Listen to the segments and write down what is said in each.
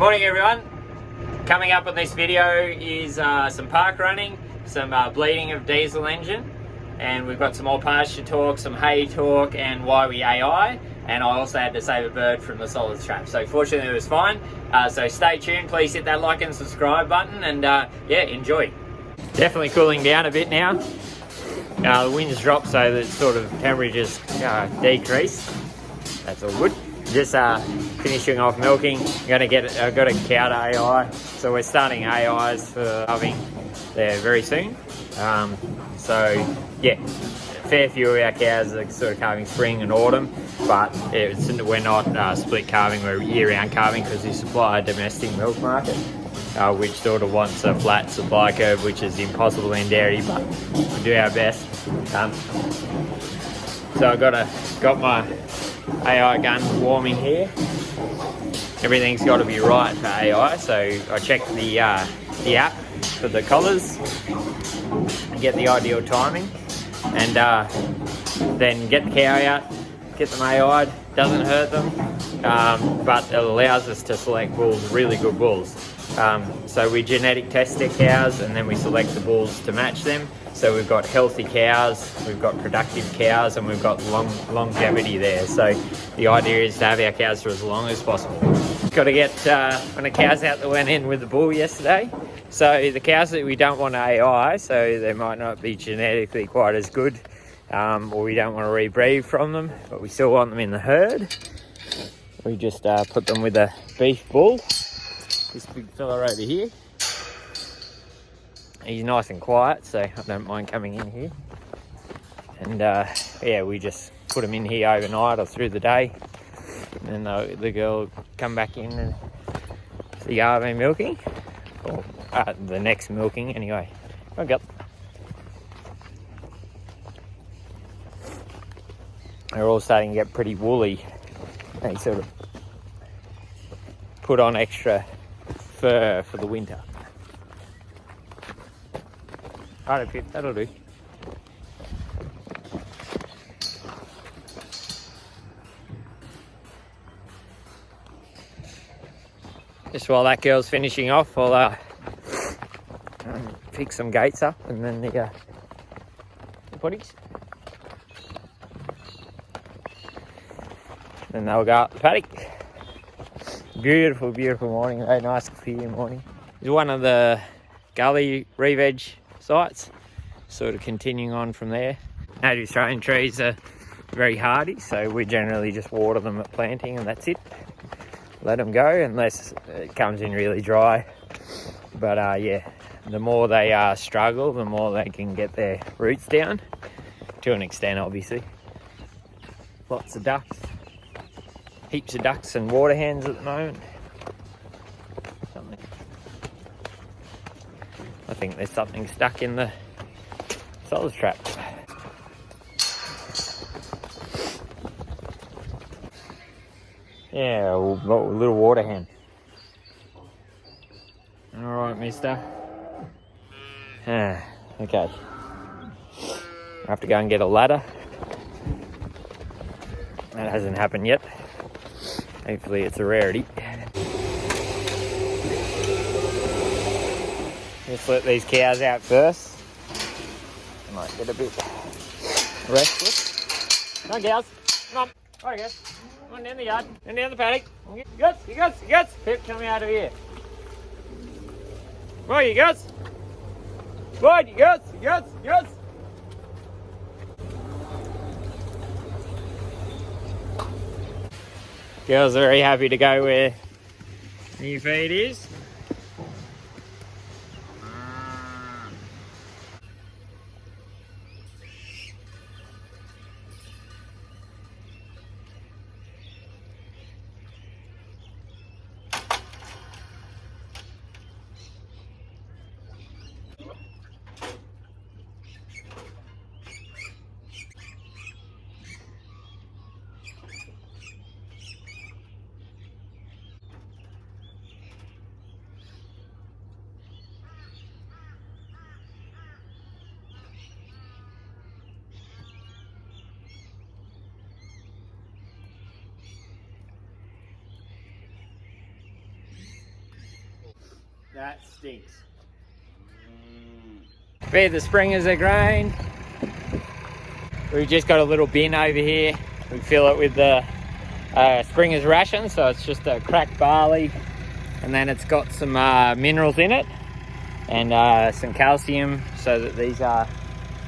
Morning everyone. Coming up on this video is some park running, some bleeding of diesel engine, and we've got some more pasture talk, some hay talk, and why we AI, and I also had to save a bird from the solids trap. So fortunately it was fine. So stay tuned, please hit that like and subscribe button, and yeah, enjoy. Definitely cooling down a bit now. The wind's dropped so that sort of temperatures decrease. That's all good. Just finishing off milking. I've got a cow to AI, so we're starting AIs for calving there very soon. So yeah, a fair few of our cows are sort of calving spring and autumn, but we're not split calving, we're year-round calving because we supply a domestic milk market, which sort of wants a flat supply curve, which is impossible in dairy, but we do our best. So I've got my AI gun warming here. Everything's got to be right for AI, so I check the app for the collars and get the ideal timing, and then get the cow out, get them AI'd. Doesn't hurt them, but it allows us to select bulls, really good bulls. So we genetic test their cows and then we select the bulls to match them. So we've got healthy cows, we've got productive cows, and we've got longevity there. So the idea is to have our cows for as long as possible. Got to get when the cows out that went in with the bull yesterday. So the cows that we don't want to AI, so they might not be genetically quite as good, or we don't want to rebreed from them, but we still want them in the herd. We just put them with a beef bull. This big fella over here. He's nice and quiet, so I don't mind coming in here. And yeah, we just put him in here overnight or through the day. And then the girl will come back in and the RV milking, or the next milking anyway. Okay. They're all starting to get pretty woolly. They sort of put on extra fur for the winter. Alright, Pip, that'll do. Just while that girl's finishing off, I'll fix some gates up and then the potties. Then they'll go up the paddock. Beautiful, beautiful morning, very nice clear morning. It's one of the gully re-veg sites, sort of continuing on from there. Native Australian trees are very hardy, so we generally just water them at planting and that's it. Let them go unless it comes in really dry. But yeah, the more they struggle, the more they can get their roots down, to an extent obviously. Lots of ducks, heaps of ducks and water hens at the moment. I think there's something stuck in the solids trap. Yeah, a little water hen. Alright, mister. Okay. I have to go and get a ladder. That hasn't happened yet. Hopefully it's a rarity. Just let these cows out first. I might get a bit restless. Come on, cows. Come on. Alright, guys. Come on down the yard. And down the paddock. You guts. Pip, come out of here. Come on, you guts. Come on, you guts. Girls are very happy to go where new feed is. That stinks. Feed the springers are grain. We've just got a little bin over here. We fill it with the springer's ration, so it's just a cracked barley, and then it's got some minerals in it and some calcium, so that these are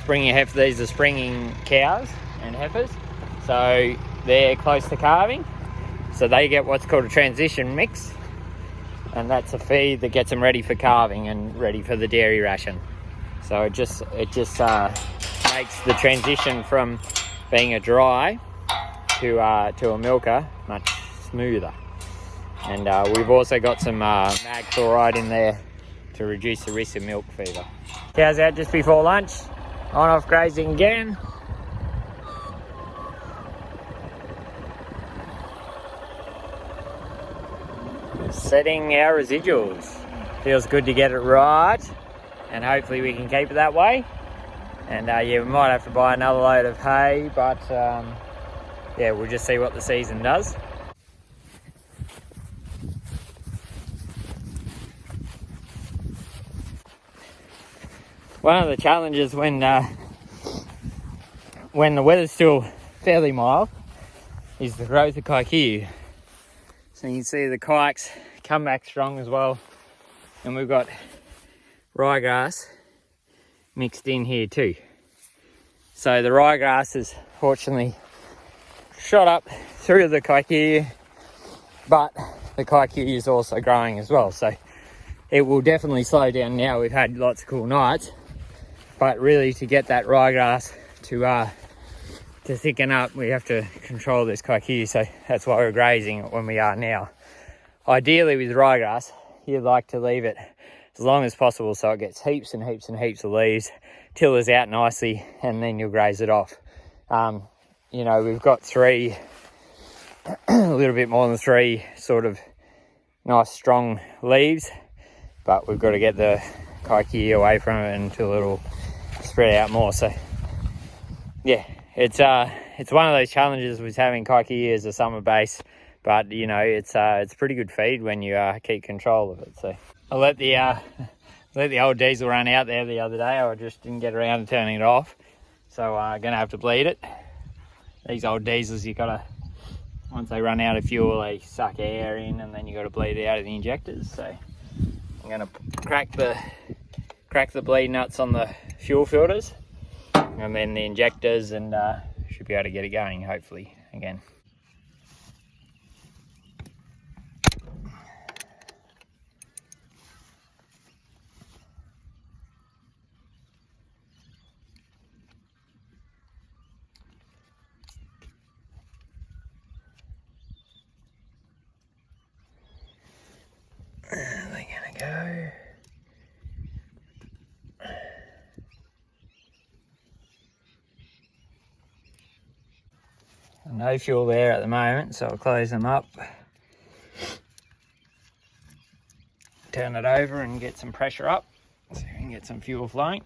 springing heifers. These are springing cows and heifers, so they're close to calving, so they get what's called a transition mix, and that's a feed that gets them ready for calving and ready for the dairy ration. So it just makes the transition from being a dry to a milker much smoother. And we've also got some mag chloride in there to reduce the risk of milk fever. Cows out just before lunch, on off grazing again. Setting our residuals. Feels good to get it right, and hopefully we can keep it that way. And yeah, we might have to buy another load of hay, but yeah, we'll just see what the season does. One of the challenges when the weather's still fairly mild is the growth of kikuyu. So you can see the kikes come back strong as well, and we've got ryegrass mixed in here too. So the ryegrass has fortunately shot up through the kikuyu, but the kikuyu is also growing as well, so it will definitely slow down now. We've had lots of cool nights, but really to get that ryegrass to thicken up, we have to control this kikuyu, so that's why we're grazing it when we are now. Ideally with ryegrass, you'd like to leave it as long as possible so it gets heaps and heaps and heaps of leaves, tillers out nicely, and then you'll graze it off. You know, we've got three, a little bit more than three sort of nice strong leaves, but we've got to get the kikuyu away from it until it'll spread out more. So yeah, it's one of those challenges with having kikuyu as a summer base, but you know, it's pretty good feed when you keep control of it. So I let the old diesel run out there the other day. I just didn't get around to turning it off, so I'm gonna have to bleed it. These old diesels, you gotta, once they run out of fuel, they suck air in, and then you got to bleed it out of the injectors. So I'm gonna crack the bleed nuts on the fuel filters, and then the injectors, and should be able to get it going hopefully again. They're gonna go. No fuel there at the moment, so I'll close them up, turn it over and get some pressure up so we can get some fuel flowing.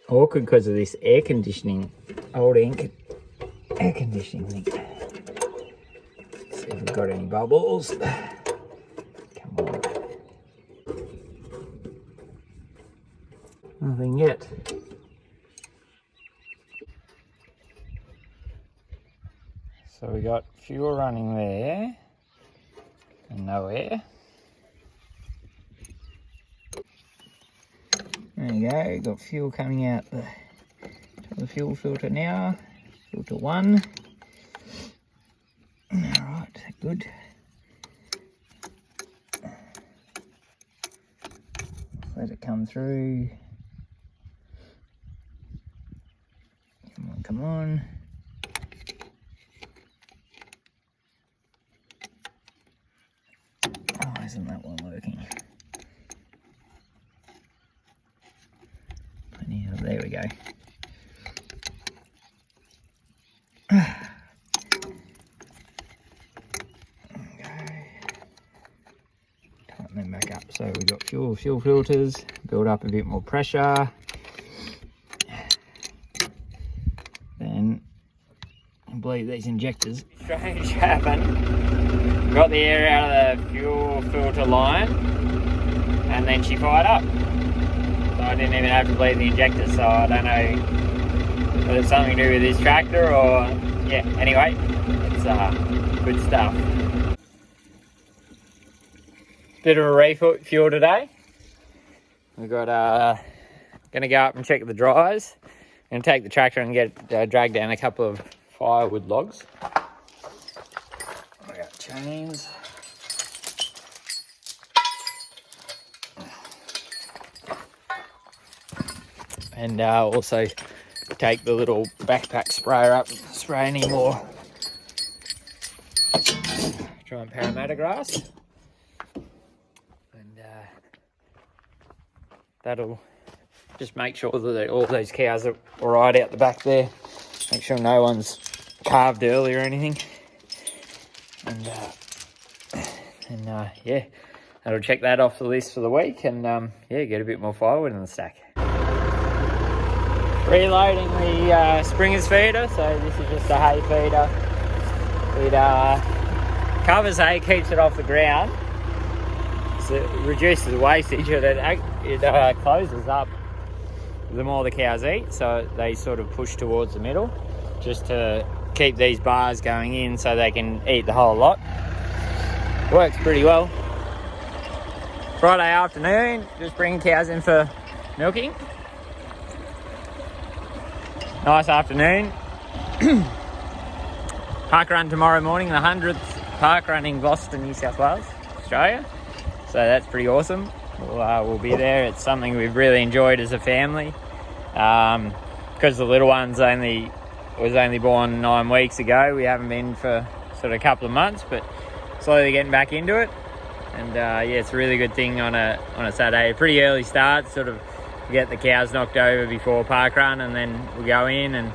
Awkward because of this air conditioning, old air conditioning thing. See if we've got any bubbles. Come on. Nothing yet. So we got fuel running there and no air. There you go, got fuel coming out the fuel filter now, filter 1. Alright, good. Let it come through. Come on, come on. Oh, isn't that one working? There we go. Tighten them back up. So we've got fuel filters, build up a bit more pressure. believe these injectors. Strange happened. Got the air out of the fuel filter line, and then she fired up. So I didn't even have to bleed the injector, so I don't know whether it's something to do with this tractor or... yeah, anyway, it's good stuff. Bit of a refuel today. We've got, gonna go up and check the dryers. Gonna take the tractor and get drag down a couple of firewood logs. I got chains. And also take the little backpack sprayer up and spray any more try and Parramatta grass. And that'll just make sure that all those cows are all right out the back there. Make sure no one's calved early or anything. And yeah, that'll check that off the list for the week, and yeah, get a bit more firewood in the stack. Reloading the Springer's feeder, so this is just a hay feeder. It covers hay, keeps it off the ground, so it reduces wastage, and it closes up the more the cows eat, so they sort of push towards the middle, just to keep these bars going in so they can eat the whole lot. Works pretty well. Friday afternoon, just bringing cows in for milking. Nice afternoon. Parkrun tomorrow morning, the 100th parkrun in Gloucester, New South Wales, Australia. So that's pretty awesome. We'll be there. It's something we've really enjoyed as a family. Because the little one's was only born 9 weeks ago. We haven't been for sort of a couple of months, but slowly getting back into it. And yeah, it's a really good thing on a Saturday. A pretty early start, sort of get the cows knocked over before parkrun, and then we go in and